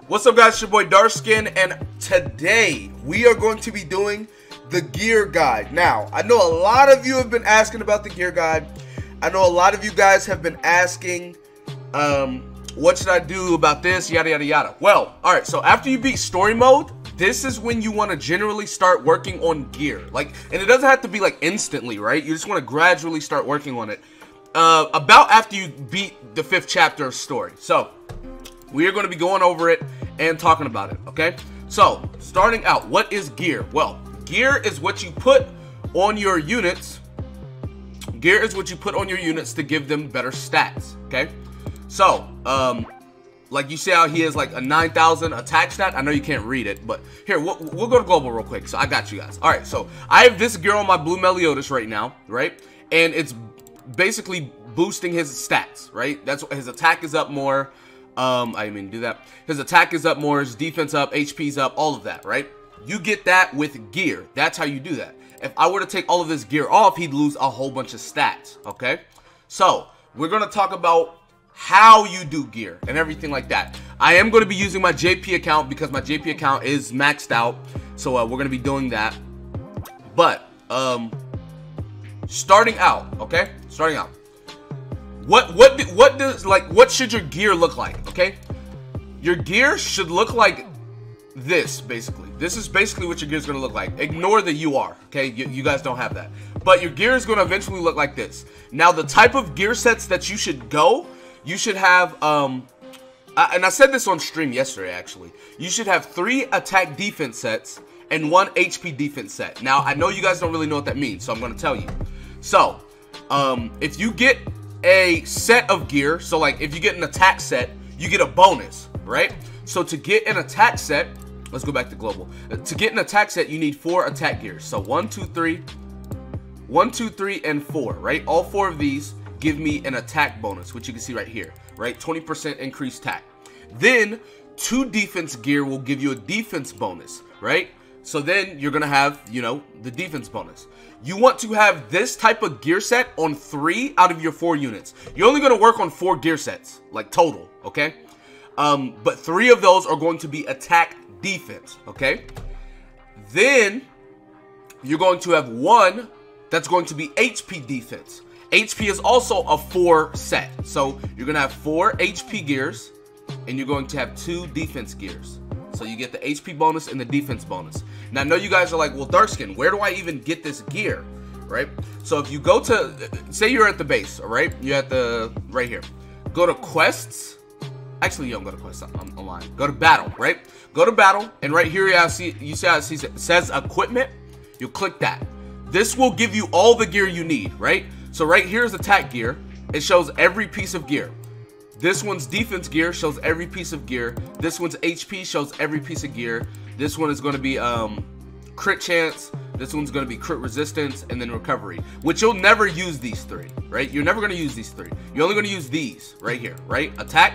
What's up, guys? It's your boy Darskin, and today we are going to be doing the gear guide. Now, I know a lot of you have been asking about the gear guide. I know a lot of you guys have been asking, what should I do about this, yada yada yada. Well, alright, so after you beat story mode, this is when you want to generally start working on gear. And it doesn't have to be like instantly, right? You just want to gradually start working on it. About after you beat the 5th chapter of story. So, we are going to be going over it and talking about it, okay? So, starting out, what is gear? Well, gear is what you put on your units. Gear is what you put on your units to give them better stats, okay? So, like you see how he has like a 9,000 attack stat. I know you can't read it, but here, we'll go to global real quick. So, I got you guys. All right, so I have this gear on my blue Meliodas right now, right? And it's basically boosting his stats, right? That's what his attack is up more. Do that. His attack is up more, his defense up, HP's up, all of that, right? You get that with gear. That's how you do that. If I were to take all of this gear off, he'd lose a whole bunch of stats, okay? So, we're going to talk about how you do gear and everything like that. I am going to be using my JP account because my JP account is maxed out. So, we're going to be doing that. But, starting out, okay? Starting out. What should your gear look like, okay? Your gear should look like this, basically. This is basically what your gear is going to look like. Ignore the UR, okay? You guys don't have that. But your gear is going to eventually look like this. Now, the type of gear sets that you should go, you should have, and I said this on stream yesterday, actually. You should have 3 attack defense sets and 1 HP defense set. Now, I know you guys don't really know what that means, so I'm going to tell you. So, if you get a set of gear, so like if you get an attack set, you get a bonus, right? So to get an attack set, let's go back to global. To get an attack set, you need 4 attack gears. So 1, 2, 3, 1, 2, 3, and 4, right? All 4 of these give me an attack bonus, which you can see right here, right? 20% increased attack. Then 2 defense gear will give you a defense bonus, right? So then you're gonna have, you know, the defense bonus. You want to have this type of gear set on 3 out of your 4 units. You're only going to work on 4 gear sets, like total, okay? But 3 of those are going to be attack defense, okay? Then you're going to have 1 that's going to be HP defense. HP is also a 4 set. So you're going to have 4 HP gears, and you're going to have 2 defense gears. So you get the HP bonus and the defense bonus. Now, I know you guys are like, well, Darkskin, where do I even get this gear, right? So if you go to, say you're at the base, all right? You're at the, right here. Go to quests. Actually, you don't go to quests, I'm lying. Go to battle, right? Go to battle, and right here you see how it says equipment. You click that. This will give you all the gear you need, right? So right here is attack gear. It shows every piece of gear. This one's defense gear shows every piece of gear. This one's HP shows every piece of gear. This one is going to be crit chance. This one's going to be crit resistance, and then recovery, which you'll never use these 3, right? You're never going to use these 3. You're only going to use these right here, right? Attack,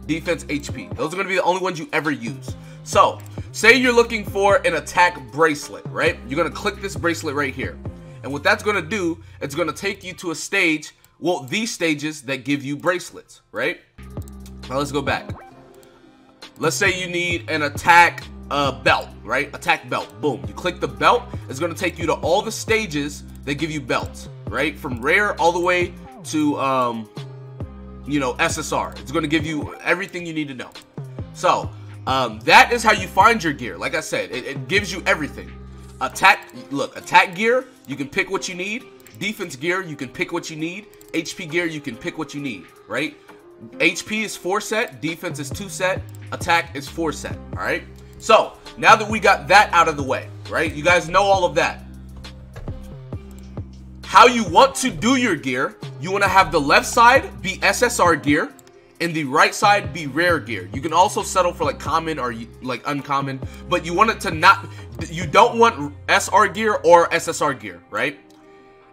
defense, HP. Those are going to be the only ones you ever use. So, say you're looking for an attack bracelet, right? You're going to click this bracelet right here. And what that's going to do, it's going to take you to a stage, well, these stages that give you bracelets, right? Now let's go back. Let's say you need an attack belt, right? Attack belt. Boom. You click the belt. It's going to take you to all the stages that give you belts, right? From rare all the way to, you know, SSR. It's going to give you everything you need to know. So, that is how you find your gear. Like I said, it gives you everything. Attack gear, you can pick what you need. Defense gear, you can pick what you need. HP gear, you can pick what you need, right? HP is 4 set, defense is 2 set, attack is 4 set, all right? So, now that we got that out of the way, right? You guys know all of that. How you want to do your gear, you want to have the left side be SSR gear, and the right side be rare gear. You can also settle for like common or like uncommon, but you want it to not, you don't want SR gear or SSR gear, right?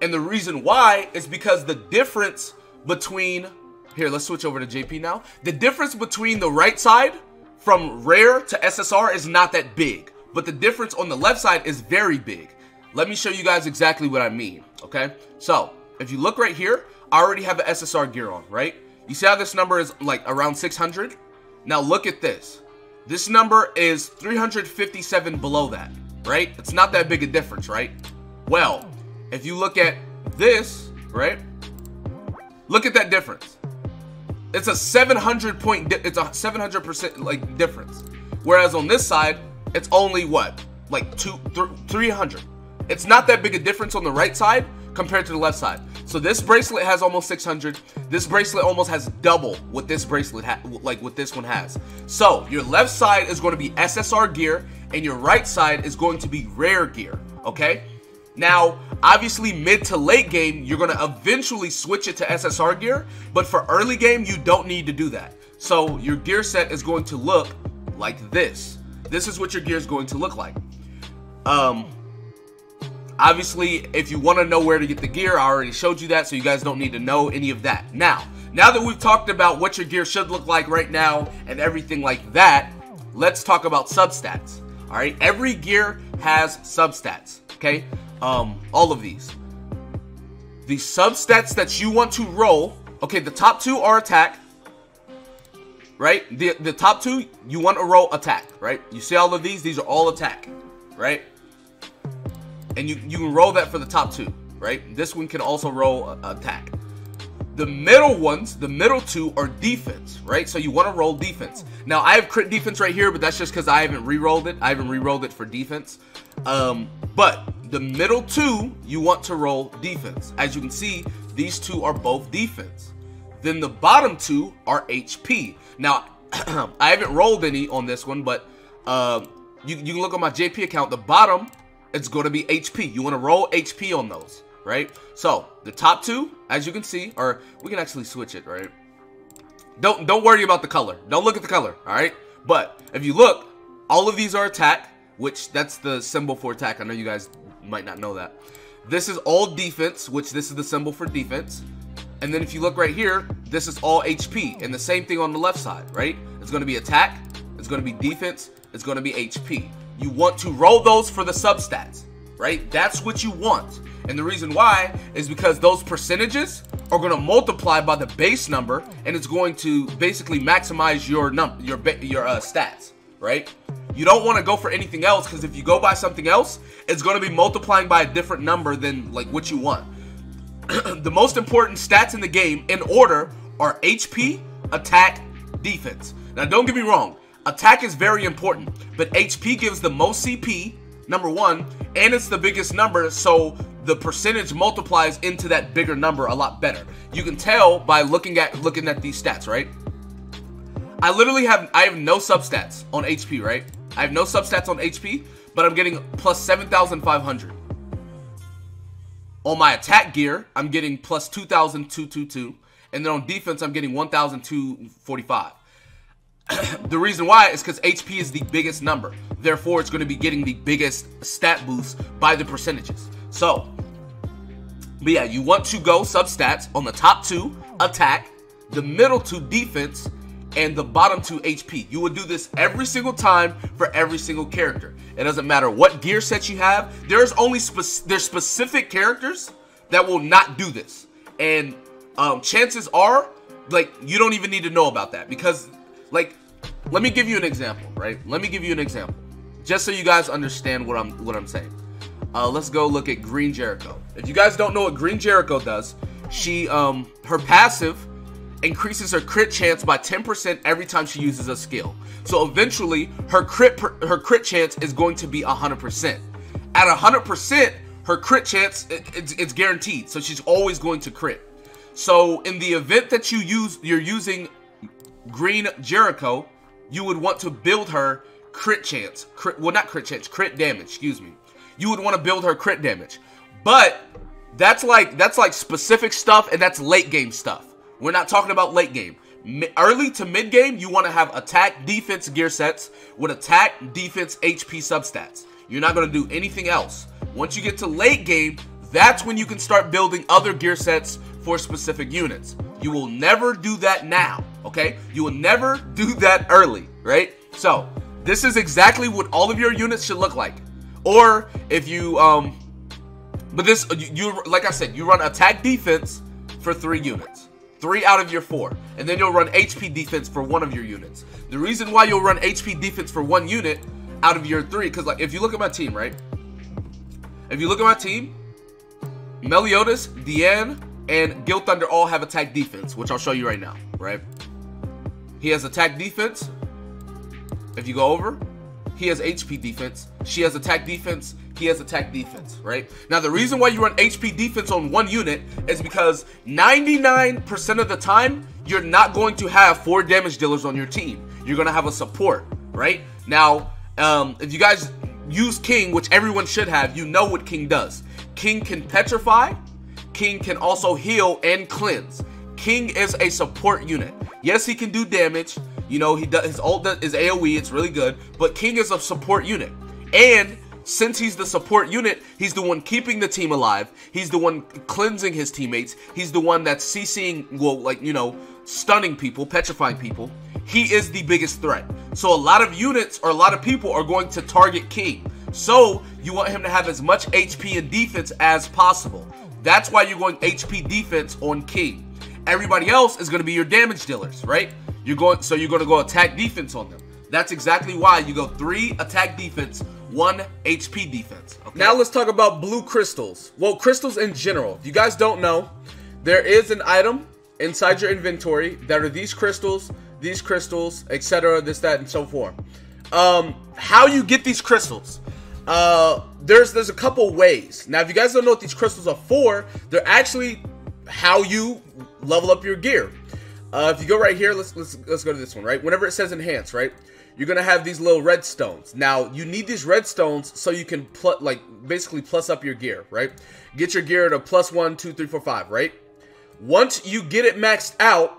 And the reason why is because the difference between, here, let's switch over to JP now. The difference between the right side from rare to SSR is not that big, but the difference on the left side is very big. Let me show you guys exactly what I mean, okay? So, if you look right here, I already have the SSR gear on, right? You see how this number is like around 600? Now look at this. This number is 357 below that, right? It's not that big a difference, right? Well, if you look at this, right? Look at that difference. It's a 700 point, it's a 700% like difference. Whereas on this side, it's only what? Like 300. It's not that big a difference on the right side compared to the left side. So this bracelet has almost 600. This bracelet almost has double what this bracelet like what this one has. So your left side is going to be SSR gear and your right side is going to be rare gear, okay? Now, obviously mid to late game, you're going to eventually switch it to SSR gear, but for early game, you don't need to do that. So your gear set is going to look like this. This is what your gear is going to look like. Obviously, if you want to know where to get the gear, I already showed you that, so you guys don't need to know any of that. Now that we've talked about what your gear should look like right now and everything like that, let's talk about substats. All right, every gear has substats, okay? All of these. The substats that you want to roll, okay, the top two are attack, right? The top two, you want to roll attack, right? You see all of these are all attack, right? And you can roll that for the top two, right? This one can also roll attack. The middle ones, the middle two are defense, right? So you want to roll defense. Now, I have crit defense right here, but that's just because I haven't re-rolled it. I haven't re-rolled it for defense. But the middle two, you want to roll defense. As you can see, these two are both defense. Then the bottom two are HP. Now, I haven't rolled any on this one, but you can look on my JP account. The bottom, it's going to be HP. You want to roll HP on those, right? So the top two, as you can see, or we can actually switch it, right? Don't worry about the color. Don't look at the color, all right? But if you look, all of these are attack, which that's the symbol for attack. I know you guys might not know that. This is all defense, which this is the symbol for defense. And then if you look right here, this is all HP. And the same thing on the left side, right? It's going to be attack, it's going to be defense, it's going to be HP. You want to roll those for the substats, right? That's what you want. And the reason why is because those percentages are going to multiply by the base number, and it's going to basically maximize your stats, right? You don't want to go for anything else, because if you go by something else, it's going to be multiplying by a different number than like what you want. The most important stats in the game in order are HP, attack, defense. Now don't get me wrong, attack is very important, but HP gives the most CP, number one, and it's the biggest number, so the percentage multiplies into that bigger number a lot better. You can tell by looking at these stats, right? I have no substats on HP, right? I have no substats on HP, but I'm getting plus 7,500. On my attack gear, I'm getting plus 2,222, and then on defense, I'm getting 1,245. The reason why is because HP is the biggest number. Therefore, it's going to be getting the biggest stat boost by the percentages. So, but yeah, you want to go substats on the top two, attack, the middle two, defense, and the bottom two, HP. You would do this every single time for every single character. It doesn't matter what gear set you have. There's specific characters that will not do this. And chances are, like, you don't even need to know about that, because, like, let me give you an example, right? Let me give you an example, just so you guys understand what I'm saying. Let's go look at Green Jericho. If you guys don't know what Green Jericho does, she her passive increases her crit chance by 10% every time she uses a skill. So eventually, her crit chance is going to be 100%. At 100%, her crit chance it's guaranteed. So she's always going to crit. So in the event that you're using Green Jericho, you would want to build her crit chance. Crit damage, excuse me. You would want to build her crit damage. But that's like specific stuff, and that's late game stuff. We're not talking about late game. Early to mid game, you want to have attack, defense gear sets with attack, defense, HP substats. You're not going to do anything else. Once you get to late game, that's when you can start building other gear sets for specific units. You will never do that now, okay? You will never do that early, right? So, this is exactly what all of your units should look like. Or if you, but this, like I said, you run attack defense for 3 units. 3 out of your 4. And then you'll run HP defense for 1 of your units. The reason why you'll run HP defense for 1 unit out of your 3, because like if you look at my team, right? If you look at my team, Meliodas, Deanne, and Gil Thunder all have attack defense, which I'll show you right now, right? He has attack defense. If you go over, he has HP defense. She has attack defense. He has attack defense, right? Now, the reason why you run HP defense on 1 unit is because 99% of the time, you're not going to have 4 damage dealers on your team. You're going to have a support, right? Now, if you guys use King, which everyone should have, you know what King does. King can petrify. King can also heal and cleanse. King is a support unit. Yes, he can do damage. You know, he does, his ult is AoE, it's really good, but King is a support unit. And since he's the support unit, he's the one keeping the team alive. He's the one cleansing his teammates. He's the one that's CCing, well, like, you know, stunning people, petrifying people. He is the biggest threat. So a lot of units or a lot of people are going to target King. So you want him to have as much HP and defense as possible. That's why you're going HP defense on King. Everybody else is going to be your damage dealers, right? You're going to go attack defense on them. That's exactly why you go 3 attack defense, 1 HP defense. Okay? Now let's talk about blue crystals. Well, crystals in general. If you guys don't know, there is an item inside your inventory that are these crystals, etc., this, that, and so forth. How you get these crystals? There's a couple ways. Now, if you guys don't know what these crystals are for, they're actually how you level up your gear. If you go right here, let's go to this one, right? Whenever it says enhance, right, you're gonna have these little redstones. Now, you need these redstones so you can basically plus up your gear, right? Get your gear to +1, 2, 3, 4, 5, right? Once you get it maxed out,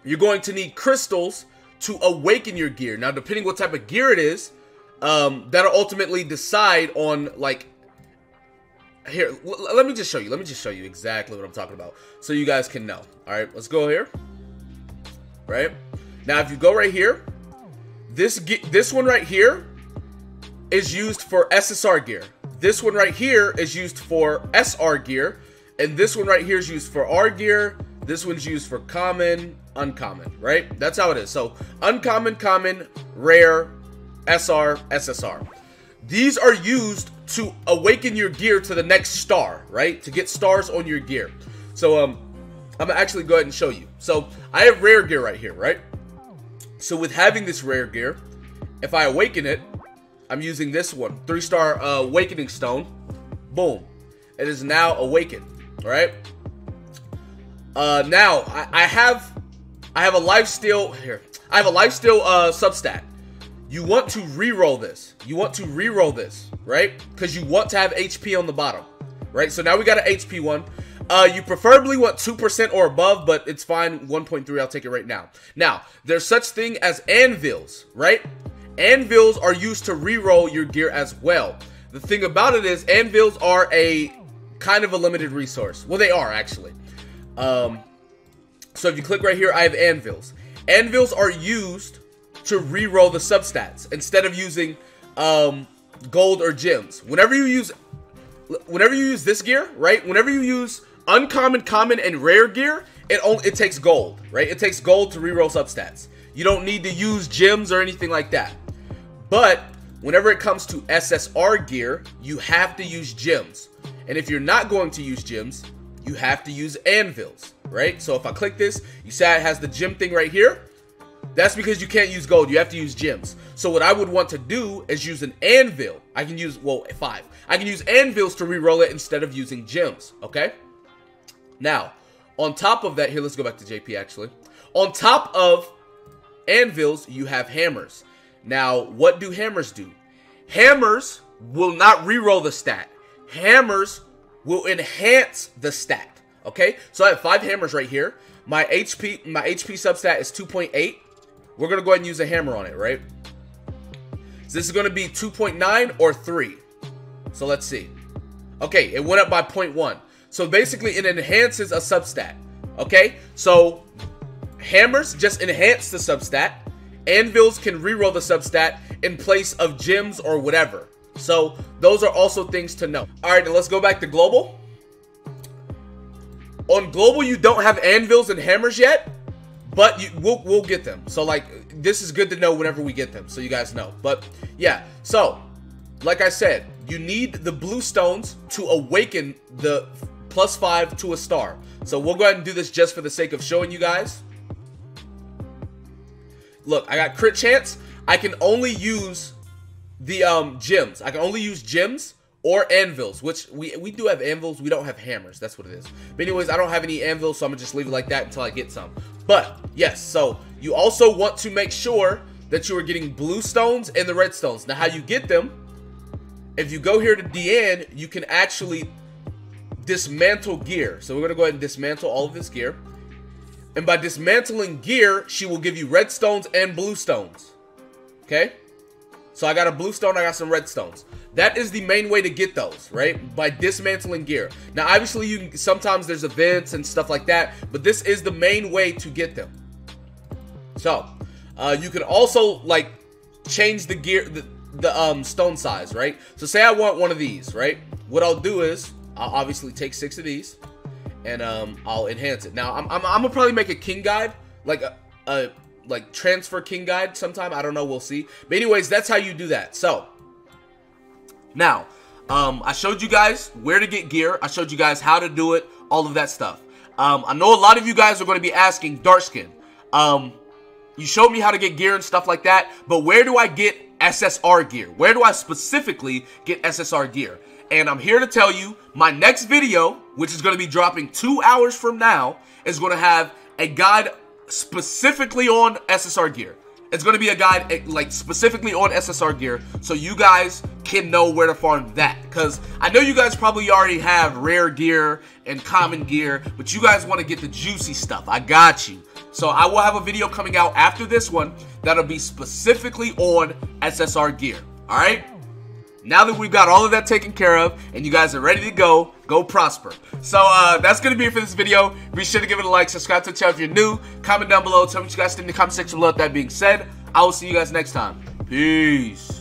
you're going to need crystals to awaken your gear. Now, depending what type of gear it is, that'll ultimately decide on, like, here, let me just show you. Let me just show you exactly what I'm talking about so you guys can know. All right, let's go here. Right? Now, if you go right here, this one right here is used for SSR gear. This one right here is used for SR gear. And this one right here is used for R gear. This one's used for common, uncommon, right? That's how it is. So, uncommon, common, rare, SR, SSR. These are used to awaken your gear to the next star, right? To get stars on your gear. So, I'm gonna actually go ahead and show you. So, I have rare gear right here, right? So, with having this rare gear, if I awaken it, I'm using this one, 3-star awakening stone. Boom. It is now awakened, all right? Now, I have a lifesteal here. I have a lifesteal substat. You want to re-roll this. You want to re-roll this, right? Because you want to have HP on the bottom, right? So now we got an HP one. You preferably want 2% or above, but it's fine. 1.3, I'll take it right now. Now, there's such thing as anvils, right? Anvils are used to re-roll your gear as well. The thing about it is anvils are a kind of a limited resource. Well, they are actually. So if you click right here, I have anvils. Anvils are used to re-roll the substats instead of using gold or gems. Whenever you use this gear, right? Whenever you use uncommon, common, and rare gear, it takes gold, right? It takes gold to re-roll substats. You don't need to use gems or anything like that. But whenever it comes to SSR gear, you have to use gems. And if you're not going to use gems, you have to use anvils, right? So if I click this, you see it has the gem thing right here. That's because you can't use gold. You have to use gems. So what I would want to do is use an anvil. I can use, well, 5. I can use anvils to re-roll it instead of using gems, okay? Now, on top of that, here, let's go back to JP actually. On top of anvils, you have hammers. Now, what do hammers do? Hammers will not re-roll the stat. Hammers will enhance the stat, okay? So I have 5 hammers right here. My HP substat is 2.8. We're going to go ahead and use a hammer on it, right? So this is going to be 2.9 or 3. So let's see. Okay, it went up by 0.1. So basically, it enhances a substat, okay? So hammers just enhance the substat. Anvils can reroll the substat in place of gems or whatever. So those are also things to know. All right, now let's go back to global. On global, you don't have anvils and hammers yet, but we'll get them. So like, this is good to know whenever we get them, so you guys know. But yeah, so like I said, you need the blue stones to awaken the +5 to a star. So we'll go ahead and do this just for the sake of showing you guys. Look, I got crit chance. I can only use the gems. I can only use gems or anvils, which we do have anvils. We don't have hammers. That's what it is. But anyways, I don't have any anvils, so I'm gonna just leave it like that until I get some. But yes, so you also want to make sure that you are getting blue stones and the red stones. Now, how you get them? If you go here to Deanne, you can actually dismantle gear. So we're gonna go ahead and dismantle all of this gear. And by dismantling gear, she will give you red stones and blue stones. Okay? So I got a blue stone, I got some red stones. That is the main way to get those, right? By dismantling gear. Now, obviously, sometimes there's events and stuff like that, but this is the main way to get them. So, you can also, like, change the gear, the stone size, right? So, say I want one of these, right? What I'll do is, I'll obviously take 6 of these, and I'll enhance it. Now, I'm gonna probably make a king guide, like like transfer king guide sometime. I don't know, we'll see. But anyways, that's how you do that. So now I showed you guys where to get gear. I showed you guys how to do it, all of that stuff. I know a lot of you guys are going to be asking, Darkskin, you showed me how to get gear and stuff like that, but where do I get SSR gear? Where do I specifically get SSR gear? And I'm here to tell you, my next video, which is going to be dropping 2 hours from now, is going to have a guide specifically on SSR gear. It's going to be a guide like specifically on SSR gear, so you guys can know where to farm that. Because I know you guys probably already have rare gear and common gear, but you guys want to get the juicy stuff. I got you. So I will have a video coming out after this one that'll be specifically on SSR gear. All right? Now that we've got all of that taken care of and you guys are ready to go prosper. So that's going to be it for this video. Be sure to give it a like, subscribe to the channel if you're new, comment down below, tell me what you guys think in the comment section below. That being said, I will see you guys next time. Peace.